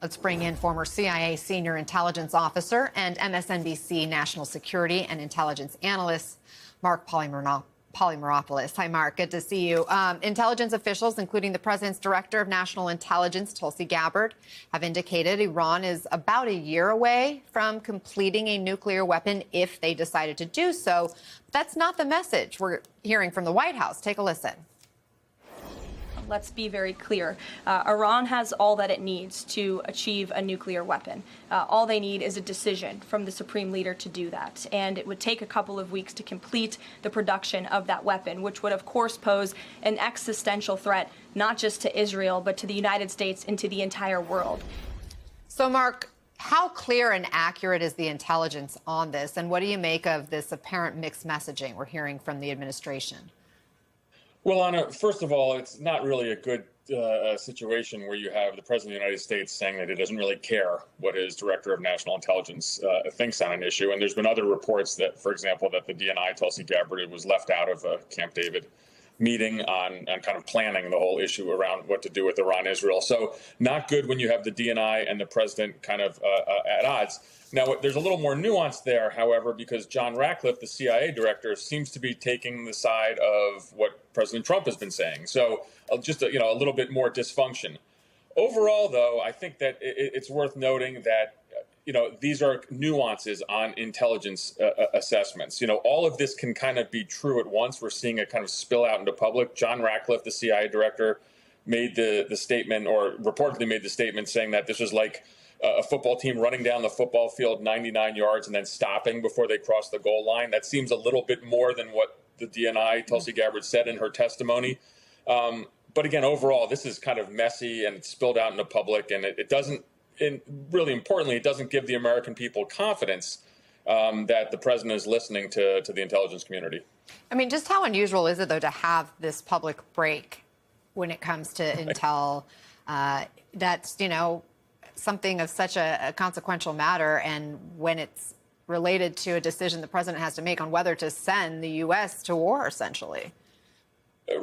Let's bring in former CIA senior intelligence officer and MSNBC national security and intelligence analyst, Mark Polymeropoulos. Hi, Mark. Good to see you. Intelligence officials, including the president's director of national intelligence, Tulsi Gabbard, have indicated Iran is about a year away from completing a nuclear weapon if they decided to do so. That's not the message we're hearing from the White House. Take a listen. Let's be very clear. Iran has all that it needs to achieve a nuclear weapon. All they need is a decision from the supreme leader to do that. And it would take a couple of weeks to complete the production of that weapon, which would, of course, pose an existential threat, not just to Israel, but to the United States and to the entire world. So, Mark, how clear and accurate is the intelligence on this? And what do you make of this apparent mixed messaging we're hearing from the administration? Well, Anna, first of all, it's not really a good situation where you have the President of the United States saying that he doesn't really care what his Director of National Intelligence thinks on an issue. And there's been other reports that, for example, that the DNI, Tulsi Gabbard, was left out of a Camp David meeting on kind of planning the whole issue around what to do with Iran-Israel. So not good when you have the DNI and the president kind of at odds. Now, there's a little more nuance there, however, because John Ratcliffe, the CIA director, seems to be taking the side of what President Trump has been saying. So just a little bit more dysfunction. Overall, though, I think that it's worth noting that these are nuances on intelligence assessments. All of this can kind of be true at once. We're seeing it kind of spill out into public. John Ratcliffe, the CIA director, made the statement, or reportedly made the statement, saying that this was like a football team running down the football field 99 yards and then stopping before they cross the goal line. That seems a little bit more than what the DNI, Tulsi Gabbard, said in her testimony. But again, overall, this is kind of messy and it's spilled out into public, and it doesn't, and really importantly, it doesn't give the American people confidence that the president is listening to the intelligence community. I mean, just how unusual is it, though, to have this public break when it comes to intel? That's, something of such a consequential matter, and when it's related to a decision the president has to make on whether to send the U.S. to war, essentially.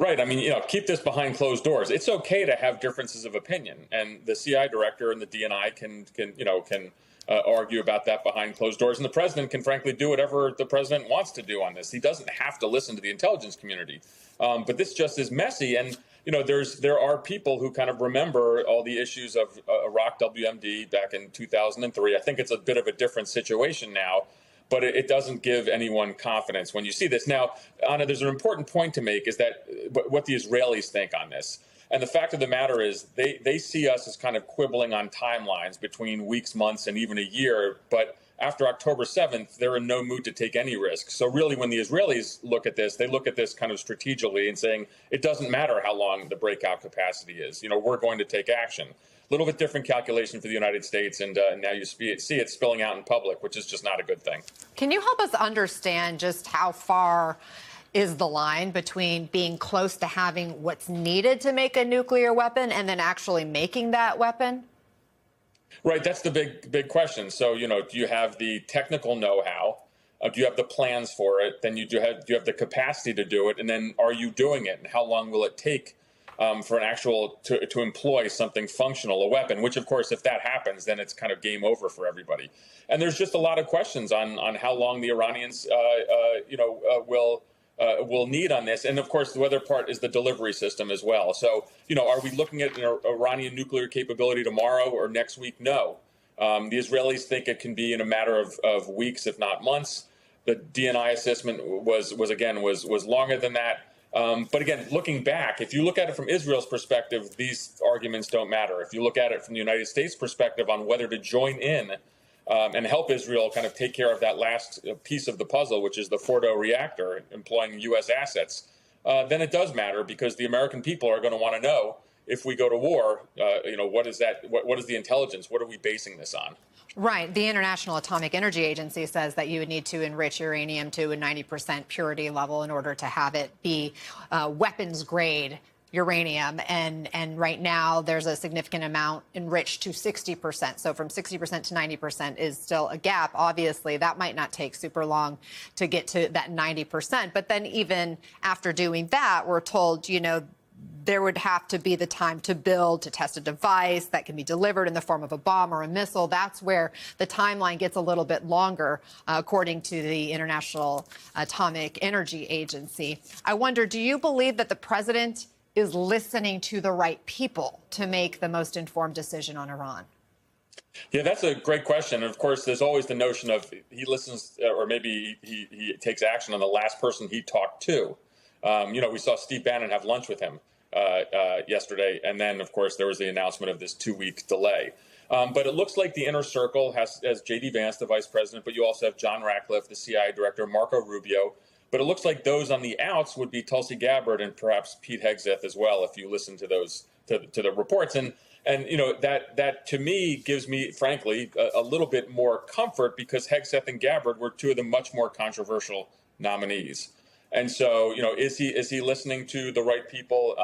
Right. I mean, keep this behind closed doors. It's okay to have differences of opinion, and the CI director and the DNI can argue about that behind closed doors, and the president can frankly do whatever the president wants to do on this. He doesn't have to listen to the intelligence community. But this just is messy, and there are people who kind of remember all the issues of Iraq WMD back in 2003. I think it's a bit of a different situation now, but it doesn't give anyone confidence when you see this. Now, Anna, there's an important point to make, is that what the Israelis think on this. And the fact of the matter is they see us as kind of quibbling on timelines between weeks, months, and even a year. But after October 7th, they're in no mood to take any risks. So really, when the Israelis look at this, they look at this kind of strategically and saying, it doesn't matter how long the breakout capacity is. We're going to take action. A little bit different calculation for the United States, and now you see it spilling out in public, which is just not a good thing. Can you help us understand just how far is the line between being close to having what's needed to make a nuclear weapon and then actually making that weapon? Right. That's the big question. So, do you have the technical know-how? Do you have the plans for it? Then do you have the capacity to do it? And then are you doing it? And how long will it take for an actual to employ something functional, a weapon, which, of course, if that happens, then it's kind of game over for everybody. And there's just a lot of questions on how long the Iranians, will need on this. And of course, the other part is the delivery system as well. So, are we looking at an Iranian nuclear capability tomorrow or next week? No. The Israelis think it can be in a matter of weeks, if not months. The DNI assessment was longer than that. But again, looking back, if you look at it from Israel's perspective, these arguments don't matter. If you look at it from the United States perspective on whether to join in and help Israel kind of take care of that last piece of the puzzle, which is the Fordo reactor, employing U.S. assets, then it does matter, because the American people are going to want to know, if we go to war, what is that? What is the intelligence? What are we basing this on? Right. The International Atomic Energy Agency says that you would need to enrich uranium to a 90% purity level in order to have it be weapons grade uranium, and right now there's a significant amount enriched to 60%. So from 60% to 90% is still a gap. Obviously, that might not take super long to get to that 90%. But then even after doing that, we're told, there would have to be the time to build, to test a device that can be delivered in the form of a bomb or a missile. That's where the timeline gets a little bit longer, according to the International Atomic Energy Agency. I wonder, do you believe that the president is listening to the right people to make the most informed decision on Iran? Yeah, that's a great question. And of course, there's always the notion of he listens, or maybe he takes action on the last person he talked to. We saw Steve Bannon have lunch with him yesterday. And then, of course, there was the announcement of this 2-week delay. But it looks like the inner circle has J.D. Vance, the vice president, but you also have John Ratcliffe, the CIA director, Marco Rubio. But it looks like those on the outs would be Tulsi Gabbard and perhaps Pete Hegseth as well, if you listen to those to the reports. And that to me gives me, frankly, a little bit more comfort, because Hegseth and Gabbard were two of the much more controversial nominees. And so, is he listening to the right people?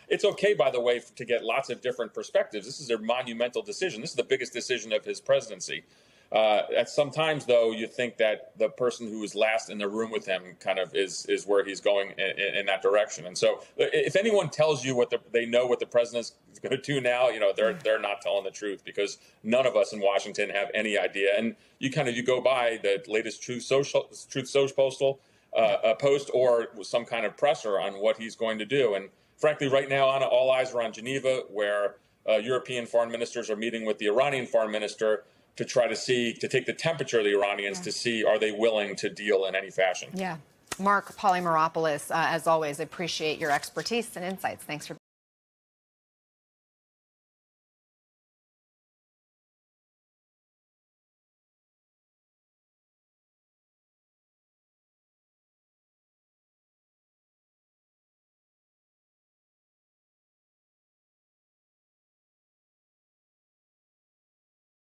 It's okay, by the way, to get lots of different perspectives. This is a monumental decision. This is the biggest decision of his presidency. At sometimes, though, you think that the person who was last in the room with him kind of is where he's going in that direction. And so, if anyone tells you they know what the president's going to do now, they're not telling the truth, because none of us in Washington have any idea. And you go by the latest Truth Social post or some kind of presser on what he's going to do. And frankly, right now, Anna, all eyes are on Geneva, where European foreign ministers are meeting with the Iranian foreign minister to try to take the temperature of the Iranians to see, are they willing to deal in any fashion? Yeah. Mark Polymeropoulos, as always, appreciate your expertise and insights. Thanks for